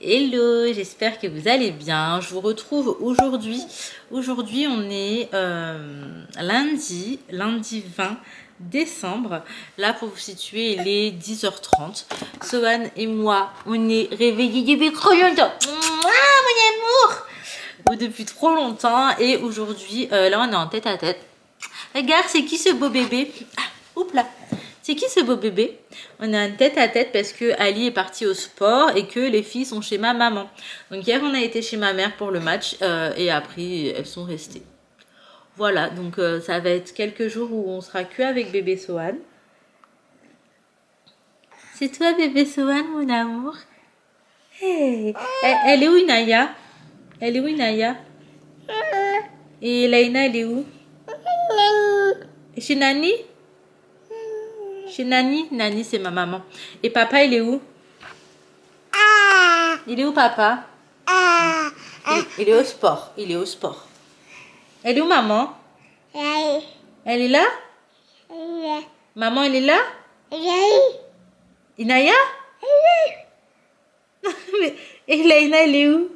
Hello, j'espère que vous allez bien. Je vous retrouve aujourd'hui. Aujourd'hui, on est lundi 20 décembre. Là, pour vous situer, il est 10h30. Sohan et moi, on est réveillés depuis trop longtemps. Ah, mon amour! Depuis trop longtemps. Et aujourd'hui, là, on est en tête à tête. Regarde, c'est qui ce beau bébé? Ah, oups là. C'est qui ce beau bébé? On est en tête à tête parce que Ali est parti au sport et que les filles sont chez ma maman. Donc hier, on a été chez ma mère pour le match et après, elles sont restées. Voilà, donc ça va être quelques jours où on sera que avec bébé Sohan. C'est toi bébé Sohan, mon amour? Hey. Elle est où Inaya? Elle est où Inaya? Et Laina, elle est où? Chez Nani? Chez Nani? Nani, c'est ma maman. Et papa, il est où? Il est où, papa? Il est au sport. Il est au sport. Elle est où, maman? Elle est là? Maman, elle est là? Inaya? Et Laina, elle est où?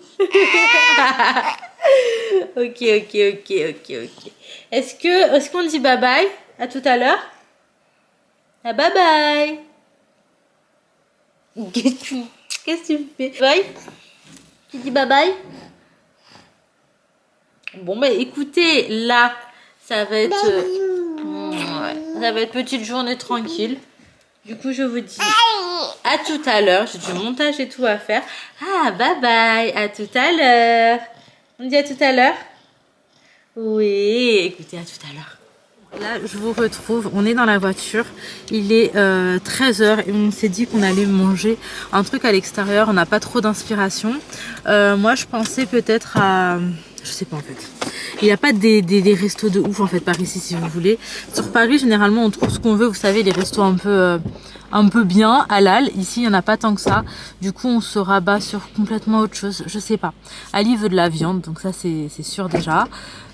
Ok. Est-ce qu'on dit bye bye? À tout à l'heure? Ah, bye bye. Qu'est-ce que tu me fais? Bye. Tu dis bye bye? Bon, bah écoutez, là, ça va être petite journée tranquille. Du coup, je vous dis à tout à l'heure. J'ai du montage et tout à faire. Ah, bye bye. À tout à l'heure. On dit à tout à l'heure? Oui, écoutez, à tout à l'heure. Là, je vous retrouve, on est dans la voiture, il est 13h et on s'est dit qu'on allait manger un truc à l'extérieur, on n'a pas trop d'inspiration. Moi, je pensais peut-être à... Je sais pas en fait. Il n'y a pas des restos de ouf en fait par ici si vous voulez. Sur Paris, généralement, on trouve ce qu'on veut, vous savez, les restos un peu bien, halal. Ici, il n'y en a pas tant que ça. Du coup, on se rabat sur complètement autre chose. Je sais pas. Ali veut de la viande, donc ça, c'est sûr déjà.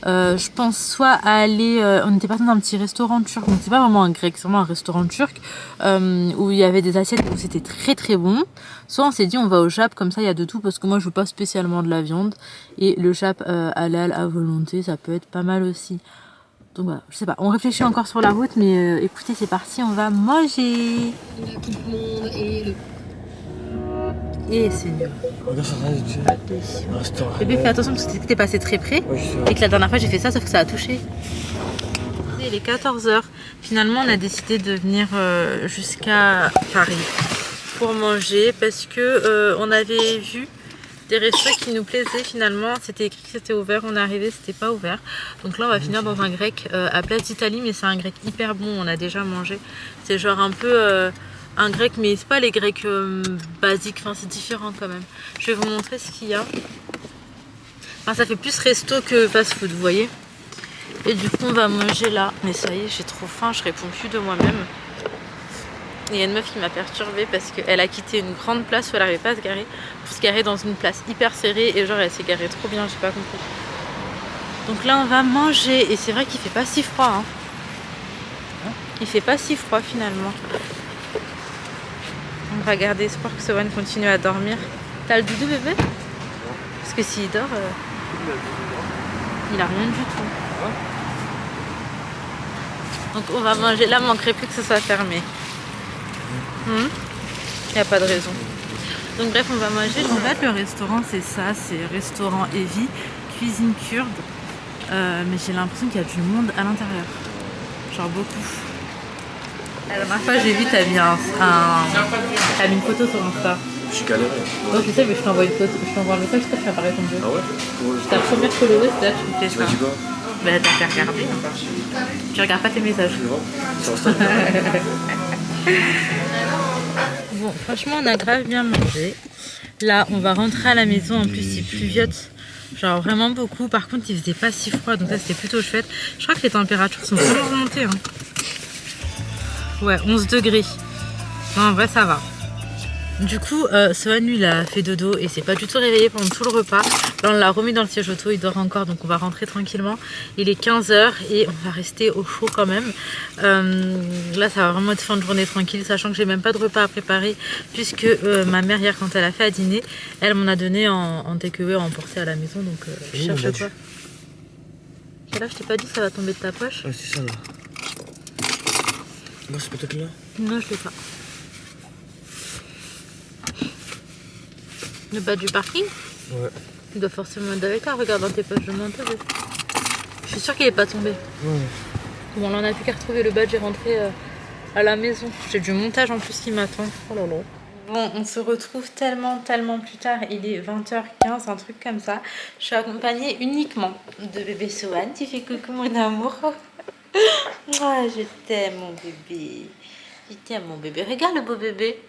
Je pense soit à aller... on était parti dans un petit restaurant turc. Donc, c'est pas vraiment un grec, c'est vraiment un restaurant turc où il y avait des assiettes où c'était très très bon. Soit on s'est dit on va au Jap, comme ça il y a de tout parce que moi je veux pas spécialement de la viande. Et le Jap halal à volonté, ça peut être pas mal aussi. Donc voilà, je sais pas, on réfléchit encore sur la route, mais écoutez, c'est parti, on va manger. Tout le monde et Seigneur. Bébé, fais attention parce que t'es passé très près et que la dernière fois j'ai fait ça, sauf que ça a touché. Il est 14h. Finalement, on a décidé de venir jusqu'à Paris pour manger parce que on avait vu des restos qui nous plaisaient finalement. C'était écrit que c'était ouvert, on est arrivé, c'était pas ouvert. Donc là on va finir dans un grec à Place d'Italie, mais c'est un grec hyper bon, on a déjà mangé. C'est genre un peu un grec, mais c'est pas les grecs basiques, enfin c'est différent quand même. Je vais vous montrer ce qu'il y a. Enfin ça fait plus resto que fast food, vous voyez. Et du coup on va manger là. Mais ça y est, j'ai trop faim, je réponds plus de moi-même. Il y a une meuf qui m'a perturbée parce qu'elle a quitté une grande place où elle n'arrivait pas à se garer pour se garer dans une place hyper serrée et genre elle s'est garée trop bien, j'ai pas compris. Donc là on va manger et c'est vrai qu'il fait pas si froid hein. Il fait pas si froid finalement. On va garder espoir que Sohan continue à dormir. T'as le doudou bébé? Parce que s'il dort, il a rien du tout. Donc on va manger, là manquerait plus que ce soit fermé. Il n'y a pas de raison. Donc bref, on va manger. En fait, le restaurant, c'est ça. C'est restaurant Evi, cuisine kurde. Mais j'ai l'impression qu'il y a du monde à l'intérieur. Genre beaucoup. La dernière fois, j'ai vu, t'as mis une photo sur Insta. Je suis galéré. Oh, je sais, mais je t'envoie une photo. Je t'envoie un message, toi, tu vas pas répondre. Ah ouais? Ta première followers, là, tu me fais Tu ça. m'as dit quoi? Bah, t'as qu'à regarder. Tu regardes pas tes messages. C'est Insta. Bon, franchement, on a grave bien mangé. Là, on va rentrer à la maison. En plus, il pluviote. Genre vraiment beaucoup. Par contre, il faisait pas si froid. Donc ça, c'était plutôt chouette. Je crois que les températures sont vraiment remontées. Hein. Ouais, 11 degrés. Non, en vrai, ça va. Du coup, Sohan, lui, il a fait dodo et s'est pas du tout réveillé pendant tout le repas. Là, on l'a remis dans le siège auto, il dort encore, donc on va rentrer tranquillement. Il est 15 h et on va rester au chaud quand même. Là, ça va vraiment être fin de journée tranquille, sachant que j'ai même pas de repas à préparer, puisque ma mère, hier, quand elle a fait à dîner, elle m'en a donné en takeaway, à emporter à la maison, donc je cherche quoi. Et là, je t'ai pas dit, ça va tomber de ta poche. Ouais, c'est ça là. Non, c'est peut-être là. Non, je l'ai pas. Le bas du parking? Ouais. Il doit forcément être avec toi, regarde dans tes poches de montage. Je suis sûre qu'il n'est pas tombé. Ouais. Bon, là, on n'a plus qu'à retrouver le badge et rentrer à la maison. J'ai du montage en plus qui m'attend. Oh là là. Bon, on se retrouve tellement plus tard. Il est 20 h 15, un truc comme ça. Je suis accompagnée uniquement de bébé Sohan. Tu fais coucou mon amour. Ah, je t'aime mon bébé. Je t'aime mon bébé. Regarde le beau bébé.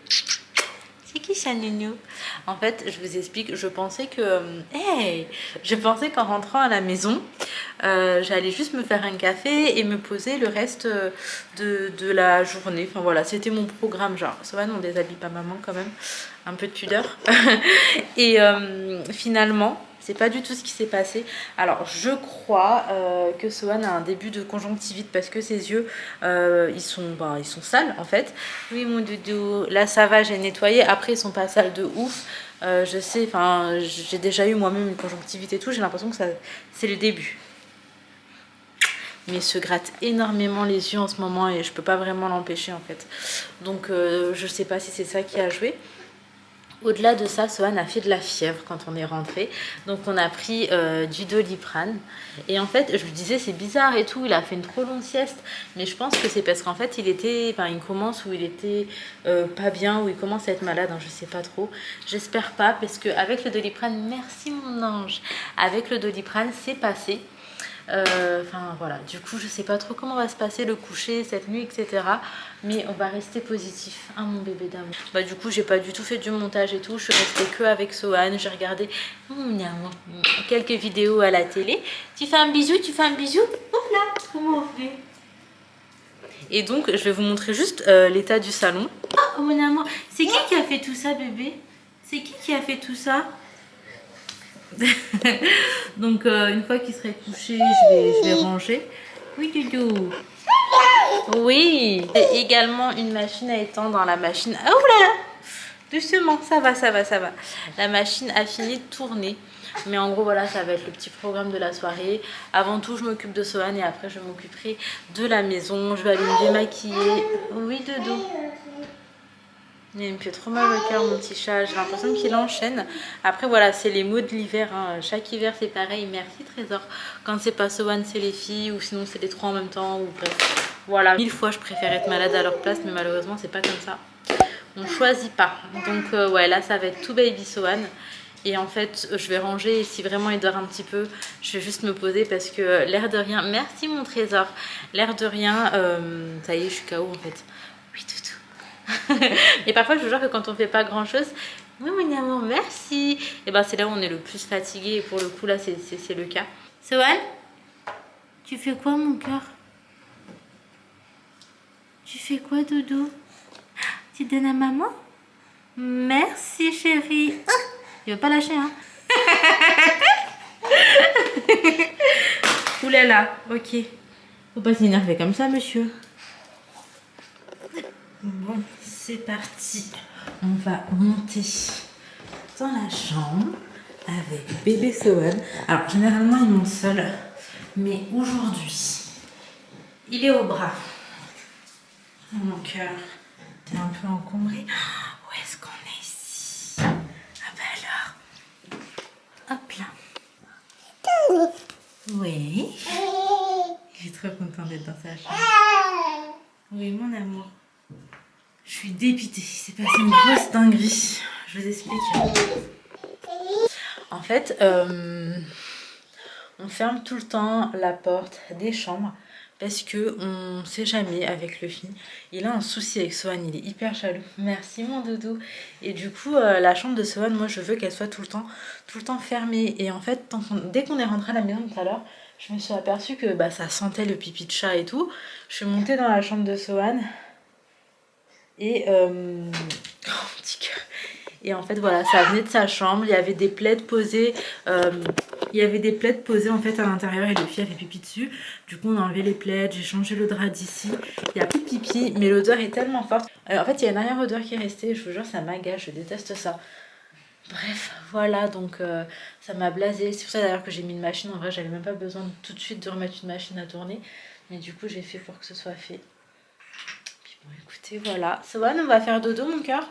C'est qui ça, nounou? En fait, je vous explique, je pensais qu'en rentrant à la maison, j'allais juste me faire un café et me poser le reste de la journée. Enfin voilà, c'était mon programme. Genre, ça va, on déshabille pas maman quand même. Un peu de pudeur. Et finalement, c'est pas du tout ce qui s'est passé. Alors, je crois que Sohan a un début de conjonctivite parce que ses yeux, ils sont sales en fait. Oui, mon doudou. Là, ça va, j'ai nettoyé. Après, ils sont pas sales de ouf. Je sais, enfin, j'ai déjà eu moi-même une conjonctivite et tout. J'ai l'impression que c'est le début. Mais il se gratte énormément les yeux en ce moment et je peux pas vraiment l'empêcher en fait. Donc, je sais pas si c'est ça qui a joué. Au-delà de ça, Sohan a fait de la fièvre quand on est rentré. Donc on a pris du Doliprane. Et en fait, je lui disais c'est bizarre et tout, il a fait une trop longue sieste. Mais je pense que c'est parce qu'en fait, il commence où il était pas bien, où il commence à être malade, hein, je sais pas trop. J'espère pas, parce qu'avec le Doliprane, merci mon ange, avec le Doliprane, c'est passé. Enfin voilà, du coup je sais pas trop comment va se passer le coucher cette nuit, etc. Mais on va rester positif, hein mon bébé d'amour. Bah du coup j'ai pas du tout fait du montage et tout, je suis restée que avec Sohan, j'ai regardé quelques vidéos à la télé. Tu fais un bisou, hop là, comment on fait? Et donc je vais vous montrer juste l'état du salon. Oh mon amour, c'est qui a fait tout ça bébé? C'est qui a fait tout ça? Donc une fois qu'il serait couché, je vais ranger. Oui Doudou. Oui. C'est également une machine à étendre dans la machine. Oh là là. Doucement, ça va. La machine a fini de tourner. Mais en gros voilà, ça va être le petit programme de la soirée. Avant tout je m'occupe de Sohan et après je m'occuperai de la maison. Je vais aller me démaquiller. Oui Doudou. Il me fait trop mal au cœur mon petit chat, j'ai l'impression qu'il enchaîne. Après voilà, c'est les mots de l'hiver, hein. Chaque hiver c'est pareil, merci Trésor. Quand c'est pas Sohan c'est les filles, ou sinon c'est les trois en même temps, ou bref. Voilà, 1000 fois je préfère être malade à leur place, mais malheureusement c'est pas comme ça. On choisit pas. Donc ouais, là ça va être tout baby Sohan. Et en fait je vais ranger, et si vraiment il dort un petit peu, je vais juste me poser parce que l'air de rien, merci mon Trésor, l'air de rien, ça y est je suis KO en fait. Oui tout. Et parfois je vous jure que quand on fait pas grand chose, oui mon amour merci, et ben c'est là où on est le plus fatigué, et pour le coup là c'est le cas. Sohan, tu fais quoi mon cœur? Tu fais quoi doudou? Tu donnes à maman? Merci chérie. Il veut pas lâcher hein. Oulala, ok. Faut pas s'énerver comme ça monsieur. Bon, c'est parti. On va monter dans la chambre avec bébé Sohan. Alors, généralement, il monte seul. Mais aujourd'hui, il est au bras. Mon cœur, t'es un peu encombré. Où est-ce qu'on est ici? Ah bah alors. Hop là. Oui. Il est trop content d'être dans sa chambre. Oui, mon amour. Je suis dépitée, c'est passé une grosse dinguerie. Je vous explique. En fait, on ferme tout le temps la porte des chambres parce que on sait jamais avec le film. Il a un souci avec Sohan, il est hyper jaloux. Merci mon doudou. Et du coup, la chambre de Sohan, moi je veux qu'elle soit tout le temps fermée. Et en fait, dès qu'on est rentré à la maison tout à l'heure, je me suis aperçue que ça sentait le pipi de chat et tout. Je suis montée dans la chambre de Sohan. Et oh, petit cœur. Et en fait voilà, ça venait de sa chambre, il y avait des plaids posés, en fait à l'intérieur et le fille a fait pipi dessus. Du coup on a enlevé les plaids, j'ai changé le drap d'ici, il n'y a plus de pipi mais l'odeur est tellement forte. En fait il y a une arrière odeur qui est restée, je vous jure ça m'agace, je déteste ça. Bref, voilà, donc ça m'a blasé. C'est pour ça d'ailleurs que j'ai mis une machine. En vrai, j'avais même pas besoin tout de suite de remettre une machine à tourner. Mais du coup, j'ai fait pour que ce soit fait. Puis bon, écoutez, voilà. Sohan, on va faire dodo, mon cœur.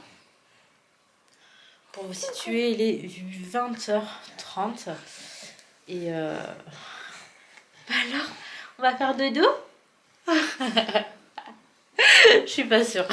Pour vous situer, il est 20h30. Et bah alors, on va faire dodo. Je suis pas sûre.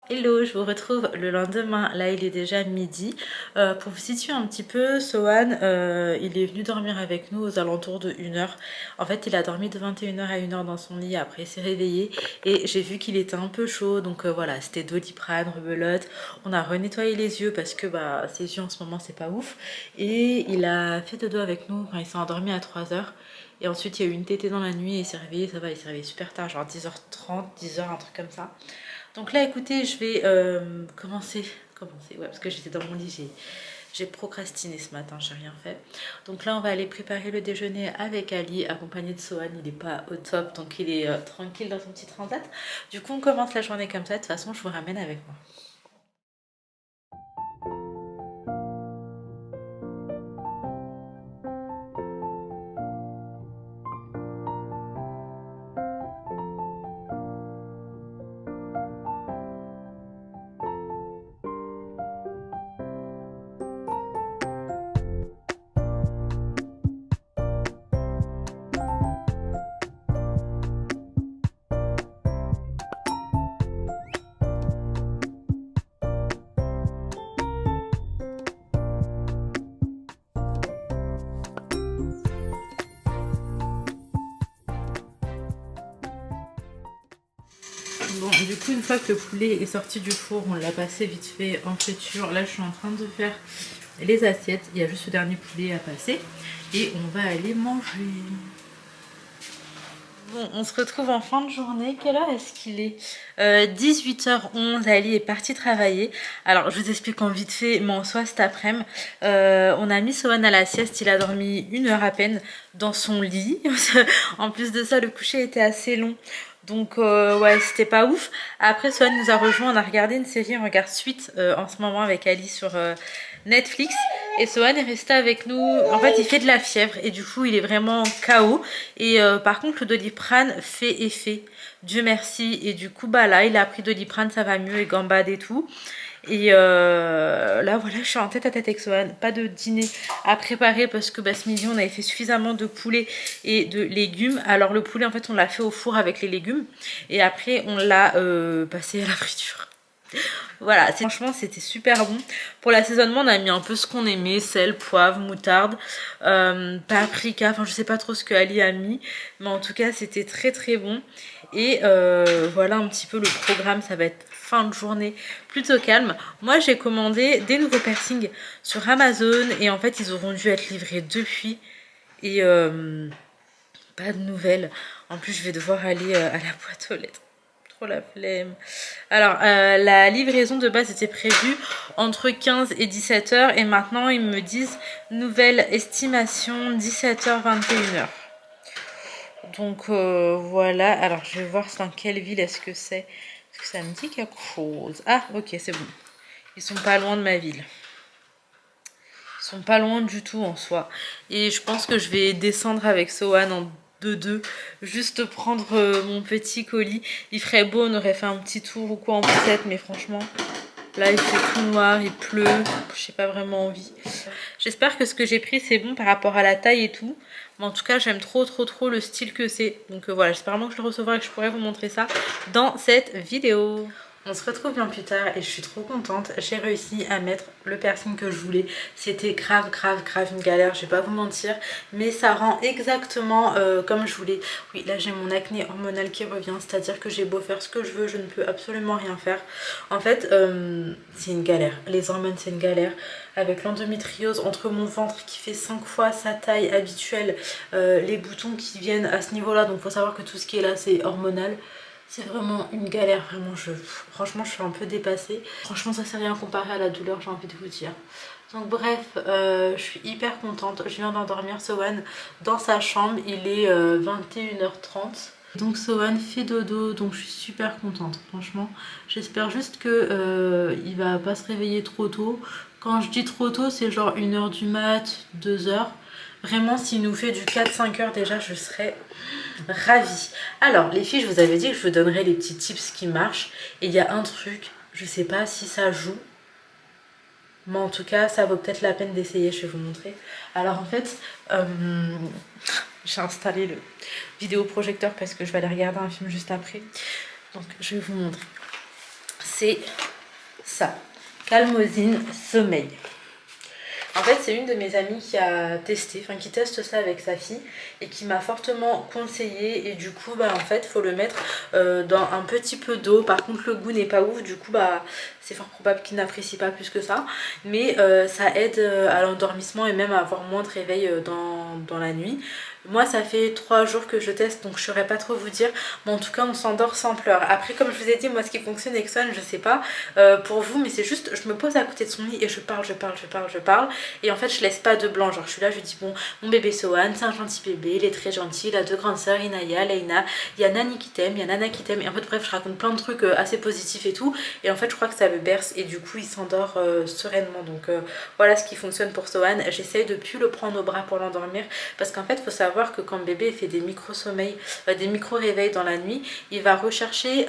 Hello, je vous retrouve le lendemain, là il est déjà midi. Pour vous situer un petit peu, Sohan, il est venu dormir avec nous aux alentours de 1h. En fait il a dormi de 21h à 1h dans son lit, après il s'est réveillé et j'ai vu qu'il était un peu chaud, donc voilà, c'était Doliprane, rebelote. On a renettoyé les yeux parce que bah, ses yeux en ce moment c'est pas ouf. Et il a fait dodo avec nous, enfin, il s'est endormi à 3h. Et ensuite il y a eu une tétée dans la nuit et il s'est réveillé, ça va, il s'est réveillé super tard, genre 10h30, 10h, un truc comme ça. Donc là, écoutez, je vais commencer, ouais, parce que j'étais dans mon lit, j'ai procrastiné ce matin, j'ai rien fait. Donc là, on va aller préparer le déjeuner avec Ali, accompagné de Sohan. Il n'est pas au top, donc il est tranquille dans son petit transat. Du coup, on commence la journée comme ça. De toute façon, je vous ramène avec moi. Bon, du coup, une fois que le poulet est sorti du four, on l'a passé vite fait en friture. Là, je suis en train de faire les assiettes. Il y a juste le dernier poulet à passer. Et on va aller manger. Bon, on se retrouve en fin de journée. Quelle heure est-ce qu'il est, 18h11, Ali est parti travailler. Alors, je vous explique en vite fait, mais en soi, cet après-midi, on a mis Sohan à la sieste. Il a dormi 1 heure à peine dans son lit. En plus de ça, le coucher était assez long. Donc, ouais, c'était pas ouf. Après, Sohan nous a rejoint. On a regardé une série. On regarde Suite en ce moment avec Ali sur Netflix. Et Sohan est resté avec nous. En fait, il fait de la fièvre et du coup, il est vraiment KO. Et par contre, le Doliprane fait effet. Dieu merci. Et du coup, bah là, il a pris Doliprane, ça va mieux, et gambade et tout. Et là, voilà, je suis en tête à tête avec Sohan. Pas de dîner à préparer parce que bah, ce midi, on avait fait suffisamment de poulet et de légumes. Alors, le poulet, en fait, on l'a fait au four avec les légumes. Et après, on l'a passé à la friture. Voilà, franchement c'était super bon. Pour l'assaisonnement on a mis un peu ce qu'on aimait, sel, poivre, moutarde, paprika, enfin je sais pas trop ce que Ali a mis, mais en tout cas c'était très très bon. Et voilà un petit peu le programme, ça va être fin de journée plutôt calme. Moi j'ai commandé des nouveaux piercings sur Amazon et en fait ils auront dû être livrés depuis et pas de nouvelles. En plus je vais devoir aller à la boîte aux lettres. La flemme. Alors, la livraison de base était prévue entre 15 et 17h et maintenant ils me disent nouvelle estimation 17h, 21h. Donc voilà, alors je vais voir dans quelle ville est-ce que c'est. Est-ce que ça me dit quelque chose? Ah, ok, c'est bon. Ils sont pas loin de ma ville. Ils sont pas loin du tout en soi. Et je pense que je vais descendre avec Sohan en deux, juste prendre mon petit colis. Il ferait beau, on aurait fait un petit tour ou quoi en poussette, mais franchement là il fait tout noir, il pleut, j'ai pas vraiment envie. J'espère que ce que j'ai pris c'est bon par rapport à la taille et tout, mais en tout cas j'aime trop le style que c'est. Donc voilà, j'espère vraiment que je le recevrai et que je pourrai vous montrer ça dans cette vidéo. On se retrouve bien plus tard et je suis trop contente. J'ai réussi à mettre le piercing que je voulais. C'était grave une galère, je vais pas vous mentir. Mais ça rend exactement comme je voulais. Oui, là j'ai mon acné hormonal qui revient. C'est-à-dire que j'ai beau faire ce que je veux, je ne peux absolument rien faire. En fait, c'est une galère. Les hormones, c'est une galère. Avec l'endométriose, entre mon ventre qui fait 5 fois sa taille habituelle, les boutons qui viennent à ce niveau-là. Donc il faut savoir que tout ce qui est là, c'est hormonal. C'est vraiment une galère, vraiment, franchement je suis un peu dépassée. Franchement ça c'est rien comparé à la douleur, j'ai envie de vous dire. Donc bref, je suis hyper contente. Je viens d'endormir Sohan dans sa chambre, il est 21h30. Donc Sohan fait dodo, donc je suis super contente, franchement. J'espère juste que il va pas se réveiller trop tôt. Quand je dis trop tôt, c'est genre 1h du mat, 2h. Vraiment, s'il nous fait du 4-5 heures déjà, je serais ravie. Alors, les filles, je vous avais dit que je vous donnerais les petits tips qui marchent. Et il y a un truc, je sais pas si ça joue. Mais en tout cas, ça vaut peut-être la peine d'essayer, je vais vous montrer. Alors en fait, j'ai installé le vidéoprojecteur parce que je vais aller regarder un film juste après. Donc, je vais vous montrer. C'est ça. Calmosine Sommeil. En fait, c'est une de mes amies qui a testé, enfin qui teste ça avec sa fille et qui m'a fortement conseillé. Et du coup, bah en fait, faut le mettre dans un petit peu d'eau. Par contre, le goût n'est pas ouf. Du coup, bah c'est fort probable qu'il n'apprécie pas plus que ça. Mais ça aide à l'endormissement et même à avoir moins de réveil dans la nuit. Moi, ça fait 3 jours que je teste, donc je saurais pas trop vous dire. Mais en tout cas, on s'endort sans pleurs. Après, comme je vous ai dit, moi, ce qui fonctionne avec Sohan, je sais pas pour vous, mais c'est juste, je me pose à côté de son lit et je parle. Et en fait, je laisse pas de blanc. Genre, je suis là, je dis, bon, mon bébé Sohan, c'est un gentil bébé, il est très gentil. Il a 2 grandes sœurs, Inaya, Leïna. Il y a Nani qui t'aime, il y a Nana qui t'aime. Et en fait, bref, je raconte plein de trucs assez positifs et tout. Et en fait, je crois que ça le berce et du coup, il s'endort sereinement. Donc, voilà ce qui fonctionne pour Sohan. J'essaye de plus le prendre au bras pour l'endormir parce qu'en fait, il faut savoir que quand le bébé fait des micro-sommeils, des micro-réveils dans la nuit, il va rechercher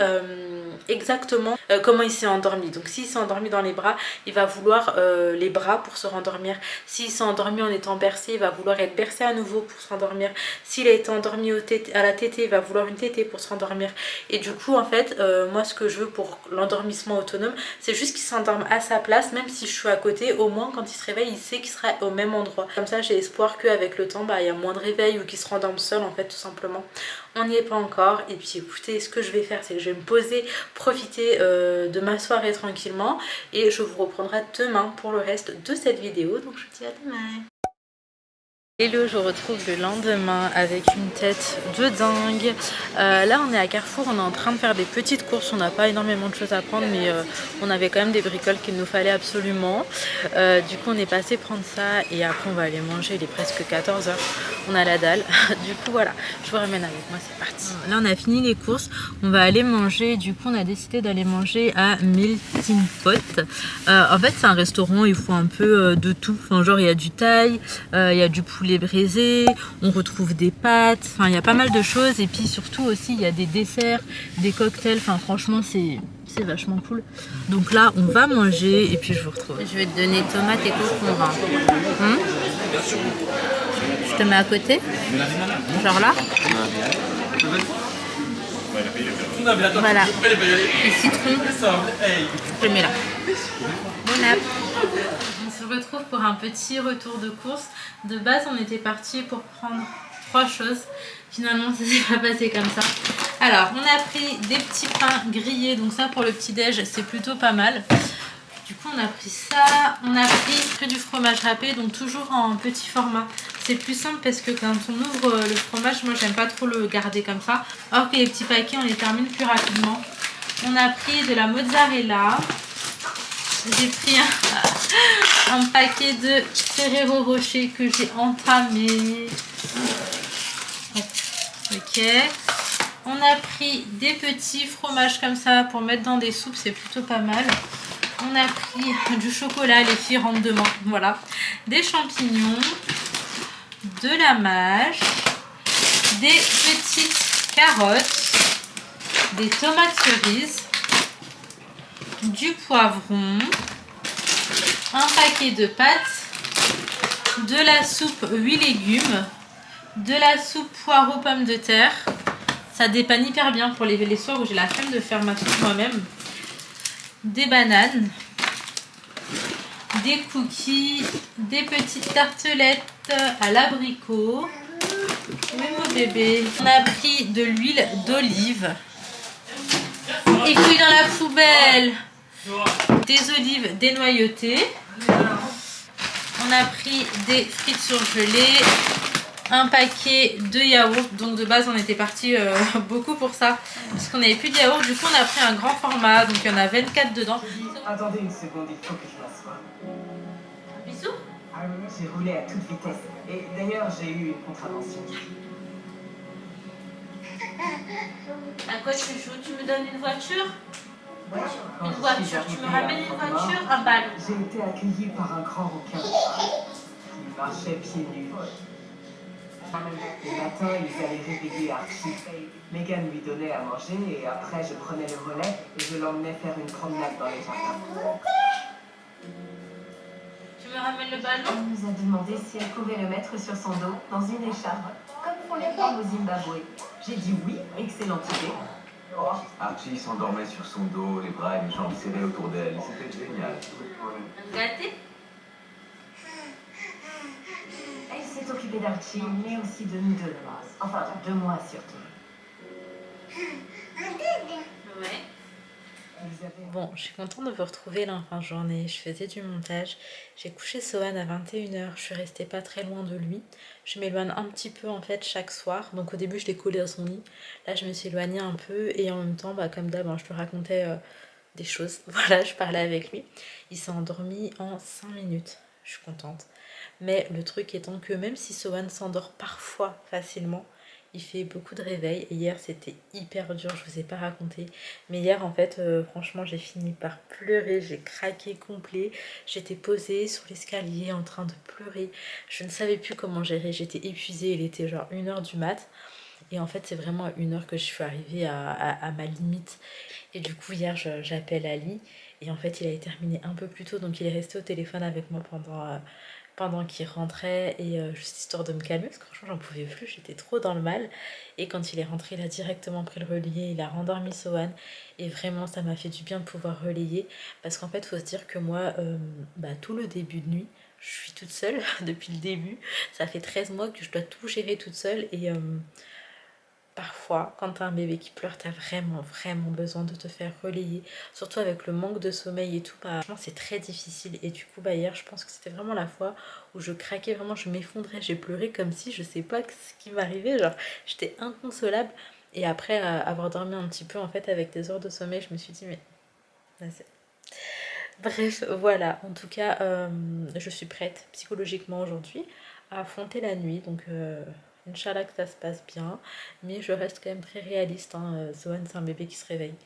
exactement comment il s'est endormi. Donc s'il s'est endormi dans les bras, il va vouloir les bras pour se rendormir. S'il s'est endormi en étant bercé, il va vouloir être bercé à nouveau pour se rendormir. S'il a été endormi à la tétée, il va vouloir une tétée pour se rendormir. Et du coup, en fait, moi ce que je veux pour l'endormissement autonome, c'est juste qu'il s'endorme à sa place, même si je suis à côté, au moins quand il se réveille, il sait qu'il sera au même endroit. Comme ça, j'ai espoir qu'avec le temps, bah, il y a moins de réveil ou qu'il se rendorme seul, en fait, tout simplement. On n'y est pas encore. Et puis écoutez, ce que je vais faire, c'est que je vais me poser, profiter de ma soirée tranquillement. Et je vous reprendrai demain pour le reste de cette vidéo. Donc je vous dis à demain. Hello, je vous retrouve le lendemain avec une tête de dingue. Là on est à Carrefour, on est en train de faire des petites courses, on n'a pas énormément de choses à prendre mais on avait quand même des bricoles qu'il nous fallait absolument. Du coup on est passé prendre ça et après on va aller manger, il est presque 14 h, on a la dalle. Du coup voilà, je vous ramène avec moi, c'est parti. Là on a fini les courses, on va aller manger, du coup on a décidé d'aller manger à Melting Pot. En fait c'est un restaurant, il faut un peu de tout, enfin genre il y a du thaï, il y a du poulet braisé, on retrouve des pâtes, enfin il y a pas mal de choses et puis surtout aussi il y a des desserts, des cocktails, enfin franchement c'est vachement cool. Donc là on va manger et puis je vous retrouve. Je vais te donner tomates et concombre. Je te mets à côté, genre là. Voilà, et citron, je le mets là. Bon app. On se retrouve pour un petit retour de course. De base on était parti pour prendre 3 choses. Finalement ça s'est pas passé comme ça. Alors on a pris des petits pains grillés. Donc ça pour le petit déj c'est plutôt pas mal. Du coup on a pris ça. On a pris du fromage râpé. Donc toujours en petit format. C'est plus simple parce que quand on ouvre le fromage, moi j'aime pas trop le garder comme ça. Alors que les petits paquets on les termine plus rapidement. On a pris de la mozzarella. J'ai pris un paquet de Ferrero Rocher que j'ai entamé. Ok. On a pris des petits fromages comme ça pour mettre dans des soupes, c'est plutôt pas mal. On a pris du chocolat, les filles rentrent demain. Voilà. Des champignons, de la mâche, des petites carottes, des tomates cerises, du poivron, un paquet de pâtes, de la soupe 8 légumes, de la soupe poireaux pommes de terre. Ça dépanne hyper bien pour les soirs où j'ai la flemme de faire ma soupe moi-même. des bananes, des cookies, des petites tartelettes à l'abricot. Oui mon bébé. On a pris de l'huile d'olive. Et puis dans la poubelle, des olives dénoyautées. On a pris des frites surgelées, un paquet de yaourts. Donc de base on était parti beaucoup pour ça parce qu'on n'avait plus de yaourt. Du coup on a pris un grand format, donc il y en a 24 dedans. Attendez une seconde, il faut que je m'assoie. Bisous. J'ai roulé à toute vitesse. Et d'ailleurs j'ai eu une contravention. À quoi tu joues? Tu me donnes une voiture? Ouais, Une voiture, tu me ramènes une voiture? Un ballon. J'ai été accueillie par un grand requin. Il marchait pieds nus. Le matin, ils allaient réveiller Archie. Megan lui donnait à manger et après je prenais le relais et je l'emmenais faire une promenade dans les jardins. Tu me ramènes le ballon? Elle nous a demandé si elle pouvait le mettre sur son dos dans une écharpe, comme font les femmes au Zimbabwe. J'ai dit oui, excellente idée. Archie s'endormait sur son dos, les bras et les jambes serrés autour d'elle. C'était génial. Gâté? Elle s'est occupée d'Archie, mais aussi de nous deux, enfin de moi surtout. Ouais. Bon, je suis contente de vous retrouver là en fin de journée. Je faisais du montage. J'ai couché Sohan à 21h. Je suis restée pas très loin de lui. Je m'éloigne un petit peu en fait chaque soir. Donc au début, je l'ai collé à son lit. Là, je me suis éloignée un peu. Et en même temps, bah, comme d'hab, je te racontais des choses. Voilà, je parlais avec lui. Il s'est endormi en 5 minutes. Je suis contente. Mais le truc étant que même si Sohan s'endort parfois facilement, il fait beaucoup de réveils. Et hier, c'était hyper dur, je vous ai pas raconté. Mais hier, en fait, franchement, j'ai fini par pleurer. J'ai craqué complet. J'étais posée sur l'escalier en train de pleurer. Je ne savais plus comment gérer. J'étais épuisée. Il était genre 1h du mat. Et en fait, c'est vraiment à 1h que je suis arrivée à ma limite. Et du coup, hier, j'appelle Ali. Et en fait, il avait terminé un peu plus tôt. Donc, il est resté au téléphone avec moi pendant qu'il rentrait et juste histoire de me calmer parce que franchement j'en pouvais plus, j'étais trop dans le mal. Et quand il est rentré, il a directement pris le relier, il a rendormi Sohan et vraiment ça m'a fait du bien de pouvoir relayer parce qu'en fait il faut se dire que moi tout le début de nuit je suis toute seule depuis le début, ça fait 13 mois que je dois tout gérer toute seule et parfois, quand t'as un bébé qui pleure, t'as vraiment besoin de te faire relayer. Surtout avec le manque de sommeil et tout, franchement c'est très difficile. Et du coup, hier, je pense que c'était vraiment la fois où je craquais, vraiment, je m'effondrais. J'ai pleuré comme si je sais pas ce qui m'arrivait. Genre, j'étais inconsolable. Et après avoir dormi un petit peu, en fait, avec des heures de sommeil, je me suis dit, mais... Bref, voilà. En tout cas, je suis prête psychologiquement aujourd'hui à affronter la nuit. Donc... Inch'Allah que ça se passe bien, mais je reste quand même très réaliste. Zohan, c'est un bébé qui se réveille.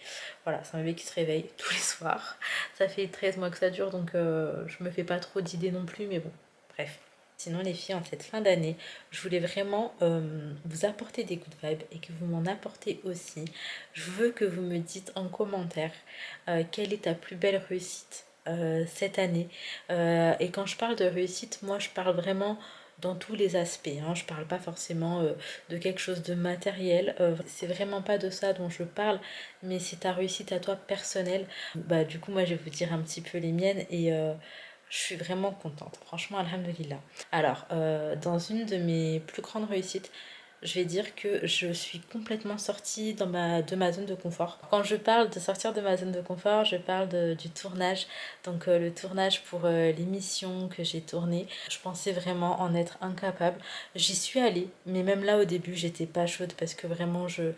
Voilà, c'est un bébé qui se réveille tous les soirs. Ça fait 13 mois que ça dure, donc je me fais pas trop d'idées non plus, mais bon, bref. Sinon les filles, en cette fin d'année, je voulais vraiment vous apporter des good vibes et que vous m'en apportez aussi. Je veux que vous me dites en commentaire quelle est ta plus belle réussite cette année. Et quand je parle de réussite, moi je parle vraiment dans tous les aspects, hein. Je parle pas forcément de quelque chose de matériel, c'est vraiment pas de ça dont je parle, mais c'est ta réussite à toi personnelle. Du coup moi je vais vous dire un petit peu les miennes et je suis vraiment contente, franchement alhamdoulilah. Alors dans une de mes plus grandes réussites, je vais dire que je suis complètement sortie de ma zone de confort. Quand je parle de sortir de ma zone de confort, je parle du tournage. Donc le tournage pour l'émission que j'ai tournée. Je pensais vraiment en être incapable. J'y suis allée, mais même là au début, j'étais pas chaude parce que vraiment je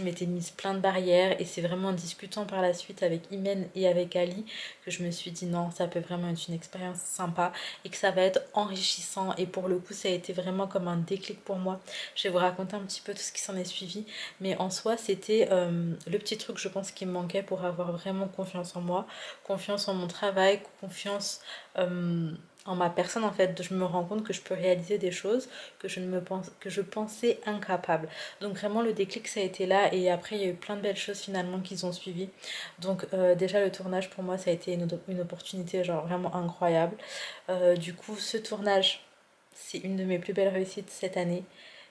m'étais mise plein de barrières. Et c'est vraiment en discutant par la suite avec Imen et avec Ali que je me suis dit non, ça peut vraiment être une expérience sympa et que ça va être enrichissant. Et pour le coup, ça a été vraiment comme un déclic pour moi. Je vais vous raconter un petit peu tout ce qui s'en est suivi, mais en soi c'était le petit truc je pense qui me manquait pour avoir vraiment confiance en moi, confiance en mon travail, confiance en ma personne. En fait, je me rends compte que je peux réaliser des choses que je pensais incapable. Donc vraiment le déclic ça a été là et après il y a eu plein de belles choses finalement qui ont suivi. Donc déjà le tournage pour moi ça a été une opportunité genre vraiment incroyable. Du coup ce tournage c'est une de mes plus belles réussites cette année.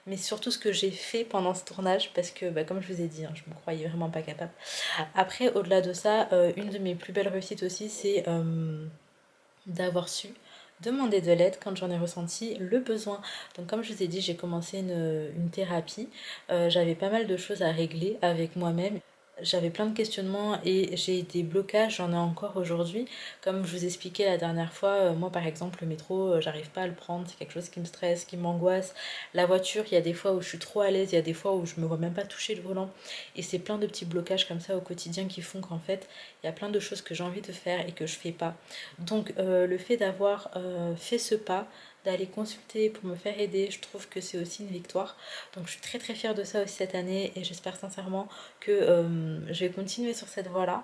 mais surtout ce que j'ai fait pendant ce tournage, parce que bah, comme je vous ai dit, hein, je me croyais vraiment pas capable. Après, au-delà de ça, une de mes plus belles réussites aussi, c'est d'avoir su demander de l'aide quand j'en ai ressenti le besoin. Donc comme je vous ai dit, j'ai commencé une thérapie. J'avais pas mal de choses à régler avec moi-même. J'avais plein de questionnements et j'ai des blocages, j'en ai encore aujourd'hui. Comme je vous expliquais la dernière fois, moi par exemple le métro, j'arrive pas à le prendre, c'est quelque chose qui me stresse, qui m'angoisse. La voiture, il y a des fois où je suis trop à l'aise, il y a des fois où je me vois même pas toucher le volant. Et c'est plein de petits blocages comme ça au quotidien qui font qu'en fait, il y a plein de choses que j'ai envie de faire et que je fais pas. Donc le fait d'avoir fait ce pas, d'aller consulter pour me faire aider, je trouve que c'est aussi une victoire. Donc je suis très très fière de ça aussi cette année et j'espère sincèrement que je vais continuer sur cette voie-là.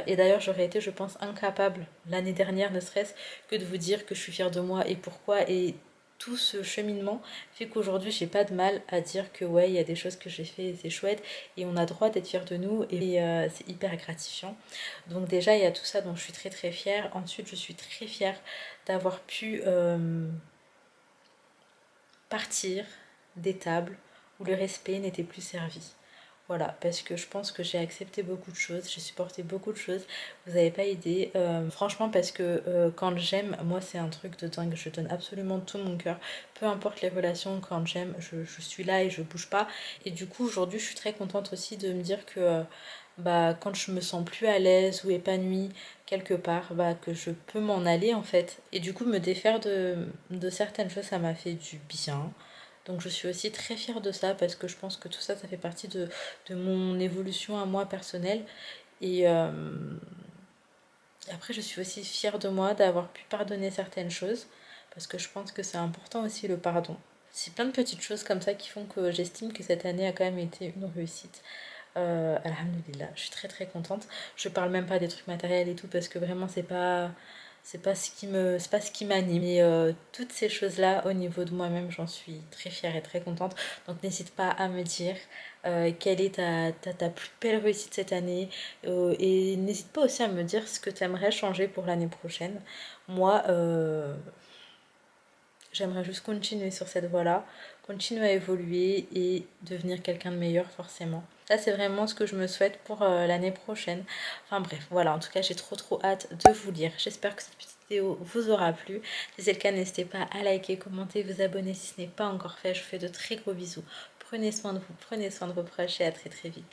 Et d'ailleurs j'aurais été je pense incapable l'année dernière ne serait-ce que de vous dire que je suis fière de moi et pourquoi, et tout ce cheminement fait qu'aujourd'hui j'ai pas de mal à dire que ouais il y a des choses que j'ai fait et c'est chouette et on a droit d'être fier de nous et c'est hyper gratifiant. Donc déjà il y a tout ça dont je suis très très fière. Ensuite je suis très fière d'avoir pu partir des tables où le respect n'était plus servi. Voilà, parce que je pense que j'ai accepté beaucoup de choses, j'ai supporté beaucoup de choses, vous n'avez pas idée. Franchement, parce que quand j'aime, moi c'est un truc de dingue, je donne absolument tout mon cœur. Peu importe les relations, quand j'aime, je suis là et je bouge pas. Et du coup, aujourd'hui, je suis très contente aussi de me dire que bah, quand je me sens plus à l'aise ou épanouie quelque part, bah, que je peux m'en aller en fait. Et du coup, me défaire de certaines choses, ça m'a fait du bien. Donc je suis aussi très fière de ça parce que je pense que tout ça, ça fait partie de mon évolution à moi personnelle. Et après, je suis aussi fière de moi d'avoir pu pardonner certaines choses parce que je pense que c'est important aussi le pardon. C'est plein de petites choses comme ça qui font que j'estime que cette année a quand même été une réussite. Alhamdulillah, je suis très très contente. Je parle même pas des trucs matériels et tout parce que vraiment c'est pas ce qui m'anime. Et toutes ces choses là au niveau de moi-même, j'en suis très fière et très contente. Donc n'hésite pas à me dire quelle est ta plus belle réussite cette année, et n'hésite pas aussi à me dire ce que tu aimerais changer pour l'année prochaine. Moi j'aimerais juste continuer sur cette voie-là, continuer à évoluer et devenir quelqu'un de meilleur forcément. Ça c'est vraiment ce que je me souhaite pour l'année prochaine. Enfin bref, voilà, en tout cas j'ai trop hâte de vous lire. J'espère que cette petite vidéo vous aura plu. Si c'est le cas, n'hésitez pas à liker, commenter, vous abonner si ce n'est pas encore fait. Je vous fais de très gros bisous. Prenez soin de vous, prenez soin de vos proches et à très vite.